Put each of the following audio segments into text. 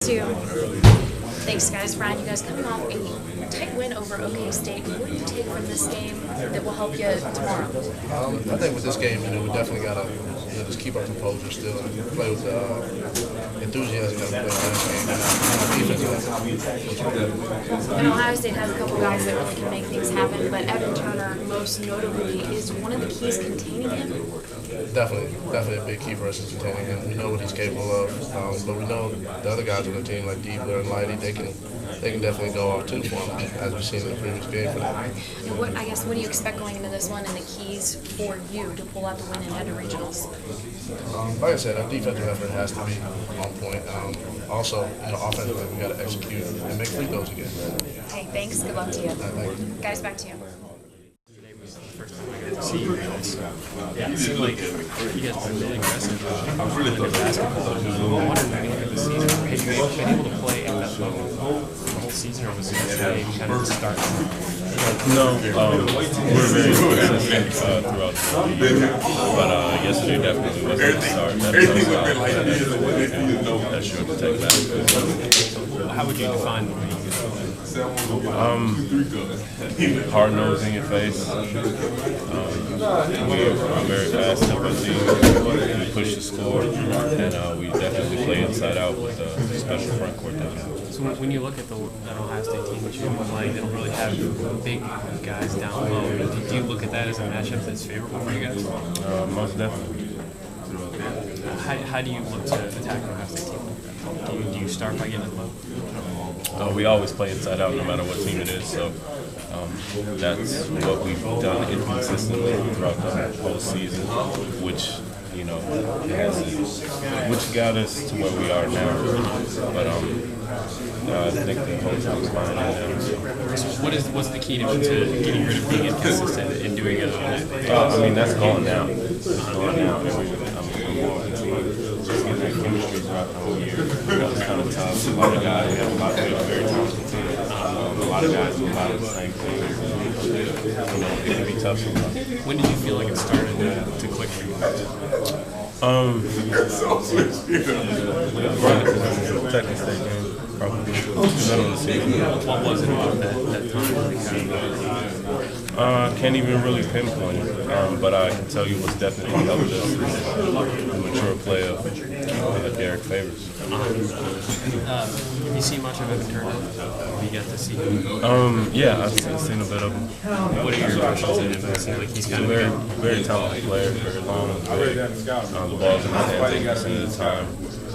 2. Thanks, guys. Brian, you guys coming off a tight win over OK State. What do you take from this game that will help you tomorrow? I think with this game, we definitely got to just keep our composure still and play with enthusiasm that we play in this game. And Ohio State has a couple guys that really can make things happen, but Evan Turner, most notably, is one of the keys containing him. Definitely a big key for us is containing him. We know what he's capable of, but we know the other guys on the team like Diebler and Lighty, they can definitely go off too for him, as we've seen in the previous game for them. And what do you expect going into this one and the keys for you to pull out the win and head to regionals? Like I said, our defensive effort has to be on point. Also, offensively, we got to execute and make free throws again. Hey, thanks. Good luck to you. Thank you. Guys, back to you. See you guys. Yeah, it seemed like you guys were really aggressive in basketball. I'm wondering, when you look at the season, have you been able to play at that level the whole season, or was it today kind of the start? No, we're very consistent throughout the year, but yesterday definitely wasn't the start. That's sure to take back. How would you define what you hard-nosed in your face. We're very fast tempo team. We push the score, and we definitely play inside out with a special front court defense. So when you look at that Ohio State team that you've been playing, they don't really have big guys down low. I mean, do you look at that as a matchup that's favorable for you guys? Most definitely. How do you look to attack an Ohio State team? Do you start by getting low? We always play inside out no matter what team it is, so that's what we've done inconsistently throughout the whole season, which which got us to where we are now. But I think the whole team's fine right now. So. What's the key to getting rid of being inconsistent and doing it on that? I mean, that's gone now. It's gone now. We're more of a team. Just getting that chemistry throughout the whole year. That was kind of tough. A lot of guys, we have a lot of very talented team. A lot of guys do a lot of the same things. It can be tough sometimes. When did you feel like it started to click for you? Texas State game, probably. None of the season. What was it about that time? Can't even really pinpoint it, but I can tell you what's definitely helped us is the mature play of Derek Favors. Have you seen much of Evan Turner? Have you got to see him? Yeah, I've seen a bit of him. What are your impressions of him? It seems like he's kind of very talented player, very long, big. The ball's in his hands 80% of the time.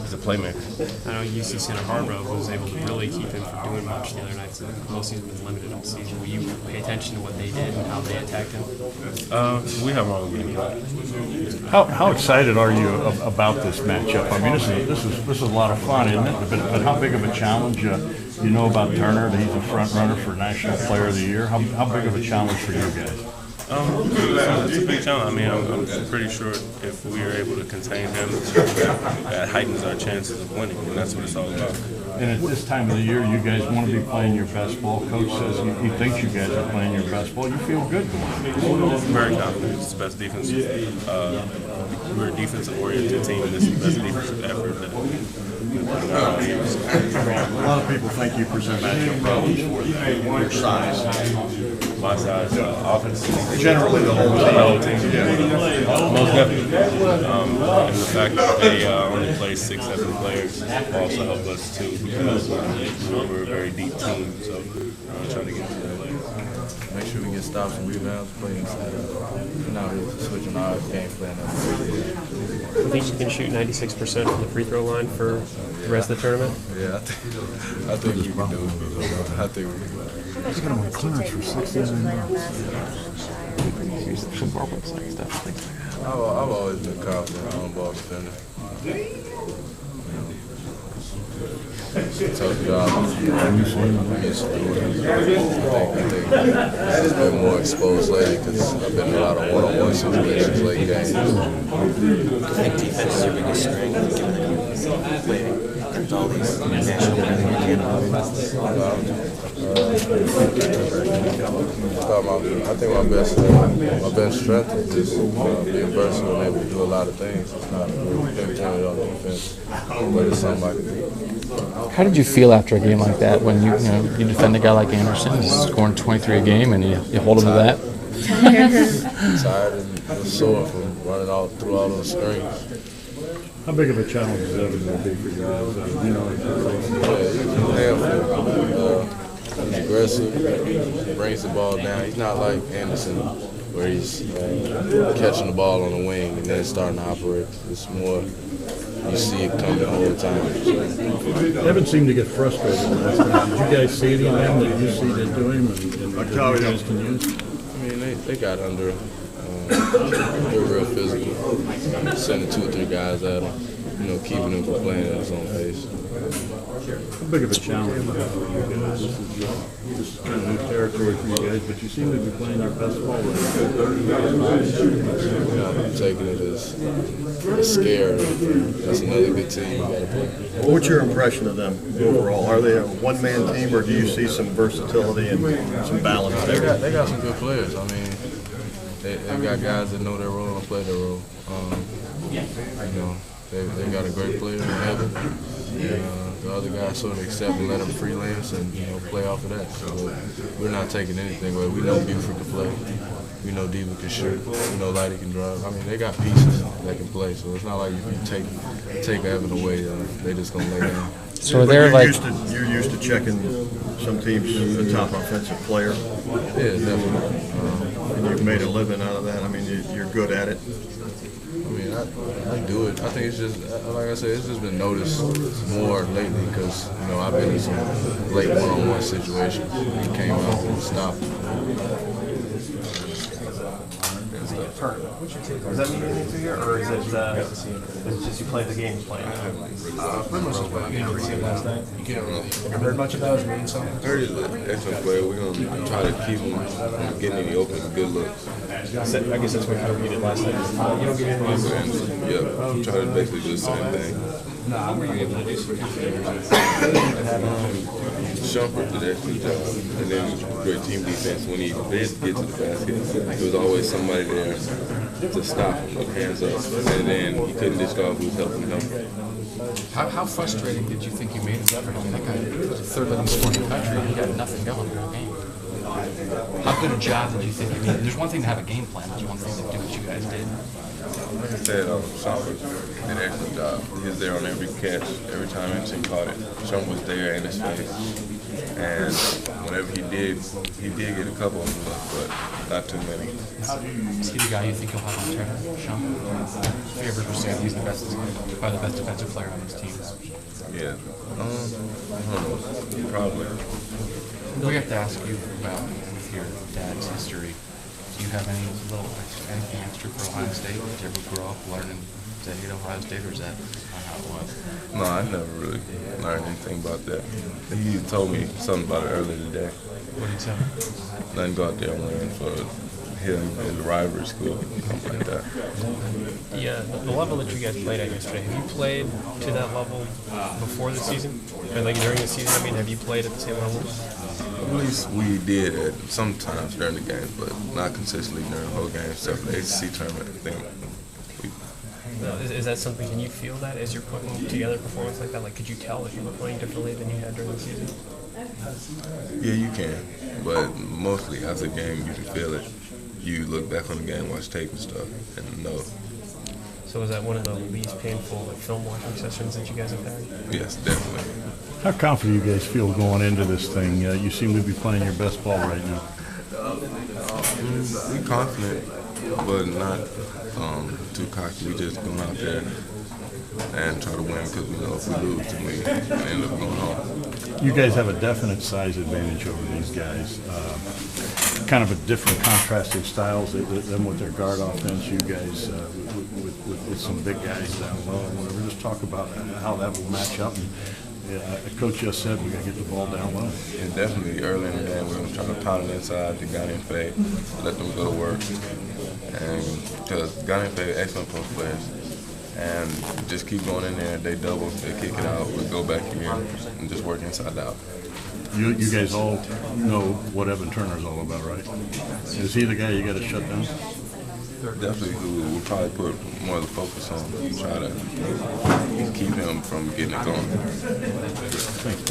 He's a playmaker. I know UC Santa Barbara was able to really keep him from doing much the other night. So most he's been limited all season. Will you pay attention to what they did and how they attacked him? We have our own game. How excited are you about this matchup? I mean, this is a lot of fun, isn't it? But how big of a challenge? You know about Turner, that he's a front runner for National Player of the Year. How big of a challenge for you guys? It's a big challenge. I mean, I'm pretty sure if we are able to contain him, that heightens our chances of winning, and that's what it's all about. And at this time of the year, you guys want to be playing your best ball. Coach says he thinks you guys are playing your best ball. You feel good going on. Very confident. It's the best defense. We're a defensive-oriented team, and this is the best defensive effort that A lot of people think you present matchup problems for your size. My size, offense. Generally, the whole team. Most definitely. And the fact that they only play 6-7 players also help us too, because we're a very deep team. So we're trying to get to that later. Make sure we get stops and rebounds, play inside out. Now we're switching our game plan up. I think you can shoot 96% from the free throw line for the rest of the tournament. Yeah, I think you can do it. I think we can do it. He's got him on clearance for 69 I've always been confident on ball defender. Tough job. I'm used to it. I think it's been more exposed lately because I've been in a lot of one-on-one situations late games. I think defense is your biggest strength, given that you play against all these national candidates? I think my best strength is just being versatile and able to do a lot of things. It's not really pinpointed on defense, but it's something I can do. How did you feel after a game like that when you defend a guy like Anderson who's scoring 23 a game and you hold him to that? Tired and sore from running through all those screens. How big of a challenge is that going to be for you guys? He's aggressive, brings the ball down. He's not like Anderson where he's catching the ball on the wing and then starting to operate. It's more, you see it coming the whole time. They haven't seemed to get frustrated last time. Did you guys see any of them that you see that do him and that you guys can use? I mean, they got under. They're real physical. Sending 2 or 3 guys at him, keeping him from playing at his own pace. How big of a challenge is that for you guys? This is kind of new territory for you guys, but you seem to be playing your best ball right now. I'm taking it as a scare. That's another good team you got to play. What's your impression of them overall? Are they a one-man team, or do you see some versatility and some balance there? They got some good players. I mean, they got guys that know their role and play their role. They got a great player in Heather. The other guys sort of accept and let them freelance and play off of that. So we're not taking anything away. We know Buford can play. We know Diva can shoot. We know Lighty can drive. I mean, they got pieces that can play. So it's not like if you take Evan away, they just gonna lay down. So they're you're used to checking some teams the top offensive player. Yeah, definitely. And you've made a living out of that. I mean, you're good at it. I mean, I do it. I think it's just, like I said, it's just been noticed more lately because, I've been in some late one-on-one situations and came out and stopped. Does that mean anything to you, or is it it's just you play the games playing? Pretty much just what you last night. You can't really heard much of that as mean something. He's an excellent player. We're going to try to keep him from getting any open good looks. I guess that's what kind of you did last night. You don't get any open. Yeah, try to basically do the same thing. Shumpert did an excellent job, and then great team defense when he did get to the basket. There was always somebody there to stop him with hands up, and then he couldn't discard who was helping him. How frustrating did you think you made his effort? I mean, that guy was the third leading scorer in the country, and he got nothing going in the game. How good a job did you think you made? There's one thing to have a game plan, but you want to do what you guys did. Like I said, Shumpert did an excellent job. He was there on every catch, every time Emerson caught it. Shumpert was there in his face. And whenever he did get a couple of them, but not too many. Is he the guy you think you'll have on Turner, Sean? If you ever perceive he's probably the best defensive player on this team. Yeah. I don't know. Probably. We have to ask you about with your dad's history. Do you have anything extra for Ohio State? Did you ever grow up learning to hate Ohio State, or is that not how it was? No, I never really learned anything about that. He told me something about it earlier today. What did he tell you? Nothing go out there and learn for him in the rivalry school, something like that. Yeah, the level that you guys played at yesterday, have you played to that level before the season? Or like during the season, I mean, have you played at the same level? At least we did at sometimes during the games, but not consistently during the whole game, except for the ACC tournament. I think is that something, can you feel that as you're putting together a performance like that? Like, could you tell if you were playing differently than you had during the season? Yeah, you can, but mostly as a game, you can feel it. You look back on the game, watch tape and stuff, and know. So was that one of the least painful film watching sessions that you guys have had? Yes, definitely. How confident do you guys feel going into this thing? You seem to be playing your best ball right now. We're confident, but not too cocky. We just going out there and try to win because we know if we lose, then we end up going home. You guys have a definite size advantage over these guys. Kind of a different contrasting styles than with their guard offense. You guys with some big guys down low and whatever. Just talk about how that will match up. And, Coach just said we got to get the ball down low. Yeah, definitely early in the game we're going to try to pound it inside to Ghana and Faye, let them go to work. And because Ghana and Faye are excellent post players, and just keep going in there. They double, they kick it out, we go back here and just work inside out. You guys all know what Evan Turner's all about, right? Is he the guy you got to shut down? Definitely, we'll probably put more of the focus on, try to keep him from getting it going. Thanks,